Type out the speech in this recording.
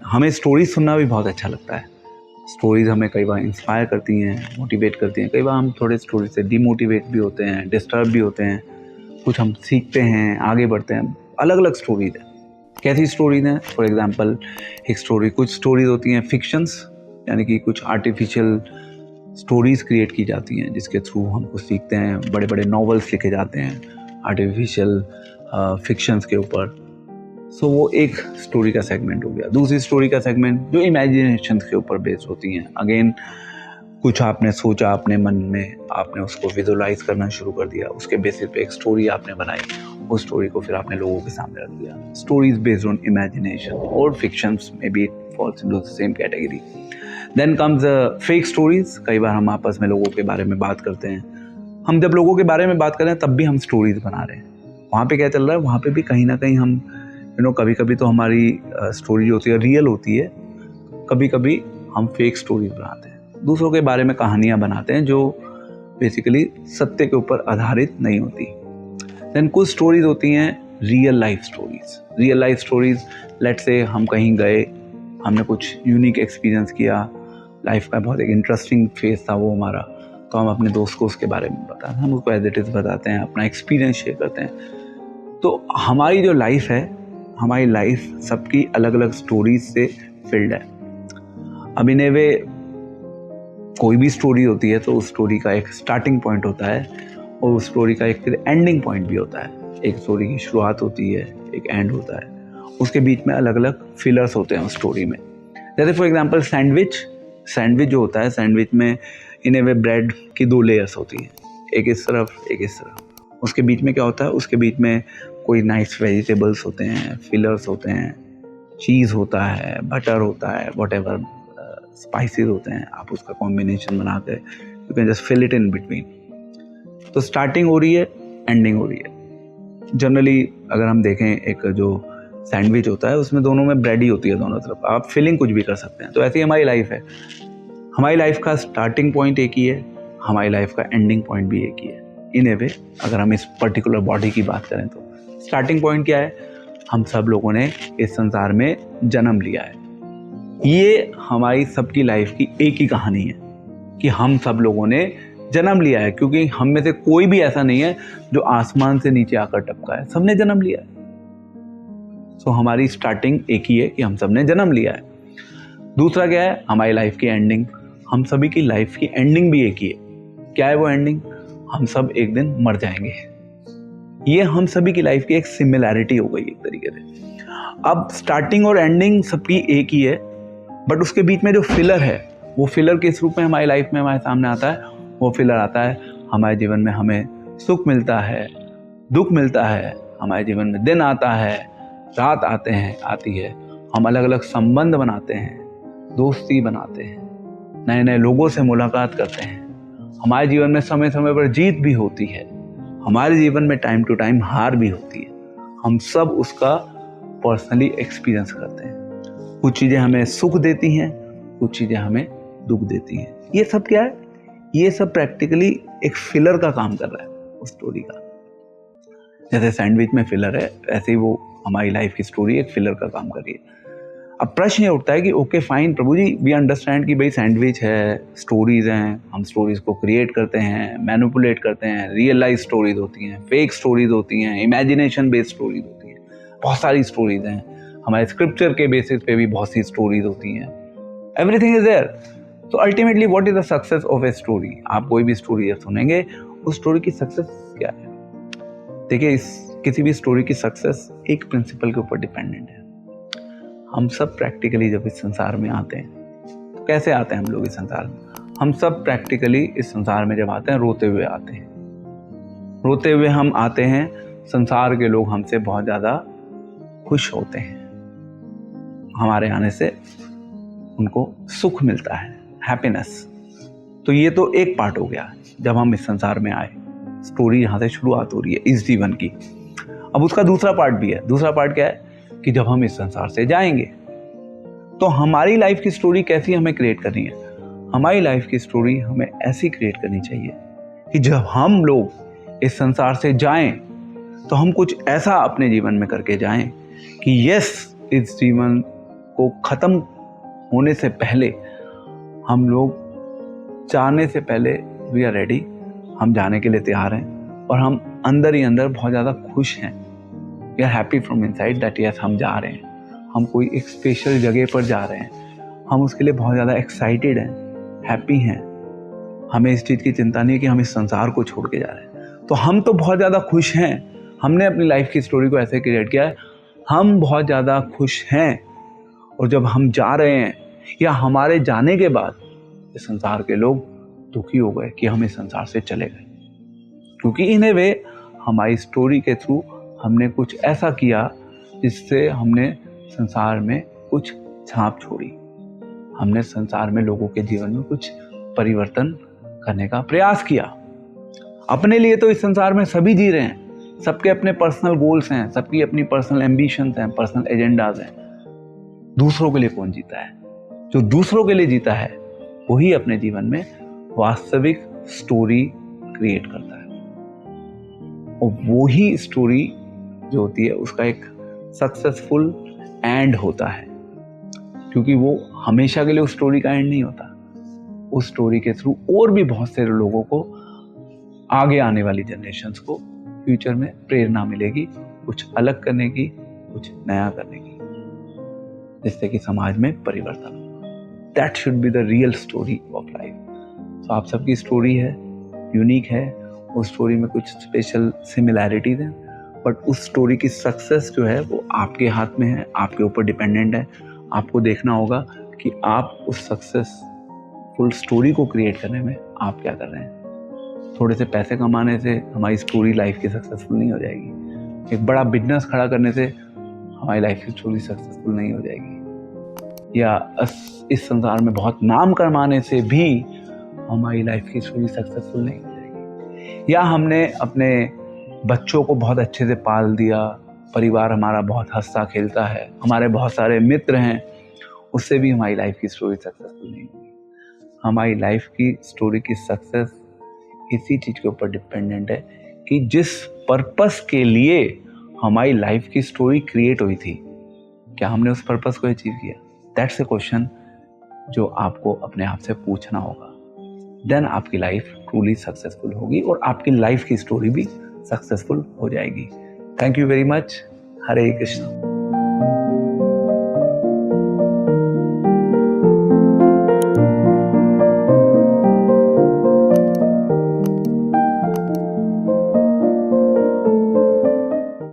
हमें स्टोरीज सुनना भी बहुत अच्छा लगता है। स्टोरीज़ हमें कई बार इंस्पायर करती हैं, मोटिवेट करती हैं। कई बार हम थोड़े स्टोरी से डिमोटिवेट भी होते हैं, डिस्टर्ब भी होते हैं। कुछ हम सीखते हैं, आगे बढ़ते हैं। अलग अलग स्टोरीज हैं। कैसी स्टोरीज हैं? फॉर एग्जांपल कुछ स्टोरीज होती हैं फिक्शंस, यानी कि कुछ आर्टिफिशियल स्टोरीज क्रिएट की जाती हैं जिसके थ्रू हम कुछ सीखते हैं। बड़े बड़े नॉवेल्स लिखे जाते हैं आर्टिफिशियल फिक्शंस के ऊपर। सो वो एक स्टोरी का सेगमेंट हो गया। दूसरी स्टोरी का सेगमेंट जो इमेजिनेशन के ऊपर बेस्ड होती हैं। अगेन कुछ आपने सोचा अपने मन में, आपने उसको विजुअलाइज करना शुरू कर दिया, उसके बेसिस पे एक स्टोरी आपने बनाई, उस स्टोरी को फिर आपने लोगों के सामने रख दिया। स्टोरीज बेस्ड ऑन इमेजिनेशन और fictions maybe it falls into the same category. Then comes fake stories. कई बार हम आपस में लोगों के बारे में बात करते हैं। हम जब लोगों के बारे में बात कर रहे हैं तब भी हम स्टोरीज बना रहे हैं। वहाँ पे क्या चल रहा है? वहाँ पे भी कहीं ना कहीं हम कभी कभी तो हमारी स्टोरी जो होती है रियल होती है, कभी कभी हम फेक स्टोरीज बनाते हैं, दूसरों के बारे में कहानियाँ बनाते हैं जो बेसिकली सत्य के ऊपर आधारित नहीं होती। देन कुछ स्टोरीज होती हैं real life stories. Real life stories, let's say हम कहीं गए, हमने कुछ यूनिक एक्सपीरियंस किया, लाइफ का बहुत एक इंटरेस्टिंग फेज था वो हमारा, तो हम अपने दोस्त को उसके बारे में बताते हैं, हम उसको एज इट इज़ बताते हैं, अपना एक्सपीरियंस शेयर करते हैं। तो हमारी जो लाइफ है, हमारी लाइफ सबकी अलग अलग स्टोरीज से फिल्ड है। अब इन ए वे कोई भी स्टोरी होती है तो उस स्टोरी का एक स्टार्टिंग पॉइंट होता है और उस स्टोरी का एक फिर एंडिंग पॉइंट भी होता है। एक स्टोरी की शुरुआत होती है, एक एंड होता है, उसके बीच में अलग अलग फिलर्स होते हैं उस स्टोरी में। जैसे फॉर एग्जांपल सैंडविच जो होता है, सैंडविच में इन ए वे ब्रेड की 2 लेयर्स होती हैं, एक इस तरफ एक इस तरफ। उसके बीच में क्या होता है? उसके बीच में कोई नाइस वेजिटेबल्स होते हैं, फिलर्स होते हैं, चीज़ होता है, बटर होता है, व्हाटएवर स्पाइसेस होते हैं। आप उसका कॉम्बिनेशन बना के you can just fill it in between. तो स्टार्टिंग हो रही है, एंडिंग हो रही है। जनरली अगर हम देखें एक जो सैंडविच होता है उसमें दोनों में ब्रेड ही होती है दोनों तरफ, आप फिलिंग कुछ भी कर सकते हैं। तो ऐसी हमारी लाइफ है। हमारी लाइफ का स्टार्टिंग पॉइंट एक ही है, हमारी लाइफ का एंडिंग पॉइंट भी एक ही है। इन ए वे अगर हम इस पर्टिकुलर बॉडी की बात करें तो स्टार्टिंग पॉइंट क्या है? हम सब लोगों ने इस संसार में जन्म लिया है। ये हमारी सबकी लाइफ की एक ही कहानी है कि हम सब लोगों ने जन्म लिया है, क्योंकि हम में से कोई भी ऐसा नहीं है जो आसमान से नीचे आकर टपका है, सबने जन्म लिया है। सो हमारी स्टार्टिंग एक ही है कि हम सबने जन्म लिया है। दूसरा क्या है? हमारी लाइफ की एंडिंग। हम सभी की लाइफ की एंडिंग भी एक ही है। क्या है वो एंडिंग? हम सब एक दिन मर जाएंगे। ये हम सभी की लाइफ की एक सिमिलैरिटी हो गई एक तरीके से। अब स्टार्टिंग और एंडिंग सबकी एक ही है, बट उसके बीच में जो फिलर है, वो फिलर किस रूप में हमारी लाइफ में हमारे सामने आता है? वो फिलर आता है हमारे जीवन में हमें सुख मिलता है, दुख मिलता है, हमारे जीवन में दिन आता है, रात आती है, हम अलग अलग संबंध बनाते हैं, दोस्ती बनाते हैं, नए नए लोगों से मुलाकात करते हैं। हमारे जीवन में समय समय पर जीत भी होती है, हमारे जीवन में टाइम टू टाइम हार भी होती है। हम सब उसका पर्सनली एक्सपीरियंस करते हैं। कुछ चीज़ें हमें सुख देती हैं, कुछ चीज़ें हमें दुख देती हैं। ये सब क्या है? ये सब प्रैक्टिकली एक फिलर का काम कर रहा है उस स्टोरी का। जैसे सैंडविच में फिलर है, वैसे ही वो हमारी लाइफ की स्टोरी एक फिलर का काम कर रही है। अब प्रश्न ये उठता है कि okay fine Prabhu ji, we understand कि भाई सैंडविच है, स्टोरीज हैं, हम स्टोरीज को क्रिएट करते हैं, मैनिपुलेट करते हैं, रियल लाइफ स्टोरीज होती हैं, फेक स्टोरीज होती हैं, इमेजिनेशन बेस्ड स्टोरीज होती हैं, बहुत सारी स्टोरीज हैं। हमारे स्क्रिप्चर के बेसिस पे भी बहुत सी स्टोरीज होती हैं। Everything is there. तो ultimately what is the success of a story? आप कोई भी स्टोरी सुनेंगे, उस स्टोरी की सक्सेस क्या है? देखिए, किसी भी स्टोरी की सक्सेस एक प्रिंसिपल के ऊपर डिपेंडेंट है। हम सब प्रैक्टिकली जब इस संसार में आते हैं, तो कैसे आते हैं हम लोग इस संसार में? हम सब प्रैक्टिकली इस संसार में जब आते हैं, रोते हुए आते हैं। रोते हुए हम आते हैं। संसार के लोग हमसे बहुत ज़्यादा खुश होते हैं, हमारे आने से उनको सुख मिलता है, हैप्पीनेस। तो ये तो एक पार्ट हो गया जब हम इस संसार में आए, स्टोरी यहाँ से शुरुआत हो रही है इस जीवन की। अब उसका दूसरा पार्ट भी है। दूसरा पार्ट क्या है? कि जब हम इस संसार से जाएंगे तो हमारी लाइफ की स्टोरी कैसी हमें क्रिएट करनी है? हमारी लाइफ की स्टोरी हमें ऐसी क्रिएट करनी चाहिए कि जब हम लोग इस संसार से जाएं तो हम कुछ ऐसा अपने जीवन में करके जाएं कि यस, इस जीवन को ख़त्म होने से पहले हम लोग जाने से पहले वी आर रेडी, हम जाने के लिए तैयार हैं और हम अंदर ही अंदर बहुत ज़्यादा खुश हैं। We are happy from inside that yes हम जा रहे हैं, हम कोई एक स्पेशल जगह पर जा रहे हैं, हम उसके लिए बहुत ज़्यादा एक्साइटेड हैं, हैप्पी हैं। हमें इस चीज़ की चिंता नहीं है कि हम इस संसार को छोड़ के जा रहे हैं। तो हम तो बहुत ज़्यादा खुश हैं, हमने अपनी लाइफ की स्टोरी को ऐसे क्रिएट किया है, हम बहुत ज़्यादा खुश हैं। और जब हम जा रहे हैं या हमारे जाने के बाद इस संसार के लोग दुखी हो गए कि हम इस संसार से चले गए, क्योंकि इन ए वे हमारी स्टोरी के थ्रू हमने कुछ ऐसा किया जिससे हमने संसार में कुछ छाप छोड़ी, हमने संसार में लोगों के जीवन में कुछ परिवर्तन करने का प्रयास किया। अपने लिए तो इस संसार में सभी जी रहे हैं, सबके अपने पर्सनल गोल्स हैं, सबकी अपनी पर्सनल एम्बिशंस हैं, पर्सनल एजेंडाज हैं। दूसरों के लिए कौन जीता है? जो दूसरों के लिए जीता है वही अपने जीवन में वास्तविक स्टोरी क्रिएट करता है, और वही स्टोरी जो होती है उसका एक सक्सेसफुल एंड होता है, क्योंकि वो हमेशा के लिए उस स्टोरी का एंड नहीं होता। उस स्टोरी के थ्रू और भी बहुत से लोगों को, आगे आने वाली जनरेशन्स को फ्यूचर में प्रेरणा मिलेगी कुछ अलग करने की, कुछ नया करने की, जिससे कि समाज में परिवर्तन हो। That should be the real story of life. तो आप सबकी स्टोरी है, यूनिक है, उस स्टोरी में कुछ स्पेशल सिमिलैरिटीज हैं, बट उस स्टोरी की सक्सेस जो है वो आपके हाथ में है, आपके ऊपर डिपेंडेंट है। आपको देखना होगा कि आप उस सक्सेसफुल स्टोरी को क्रिएट करने में आप क्या कर रहे हैं। थोड़े से पैसे कमाने से हमारी स्टोरी लाइफ की सक्सेसफुल नहीं हो जाएगी, एक बड़ा बिजनेस खड़ा करने से हमारी लाइफ की स्टोरी सक्सेसफुल नहीं हो जाएगी, या इस संसार में बहुत नाम कमाने से भी हमारी लाइफ की स्टोरी सक्सेसफुल नहीं हो जाएगी, या हमने अपने बच्चों को बहुत अच्छे से पाल दिया, परिवार हमारा बहुत हंसता खेलता है, हमारे बहुत सारे मित्र हैं, उससे भी हमारी लाइफ की स्टोरी सक्सेसफुल नहीं होगी। हमारी लाइफ की स्टोरी की सक्सेस इसी चीज़ के ऊपर डिपेंडेंट है कि जिस पर्पस के लिए हमारी लाइफ की स्टोरी क्रिएट हुई थी, क्या हमने उस पर्पस को अचीव किया? दैट्स ए क्वेश्चन जो आपको अपने आप से पूछना होगा। देन आपकी लाइफ ट्रूली सक्सेसफुल होगी और आपकी लाइफ की स्टोरी भी सक्सेसफुल हो जाएगी। Thank you very much. Hare Krishna.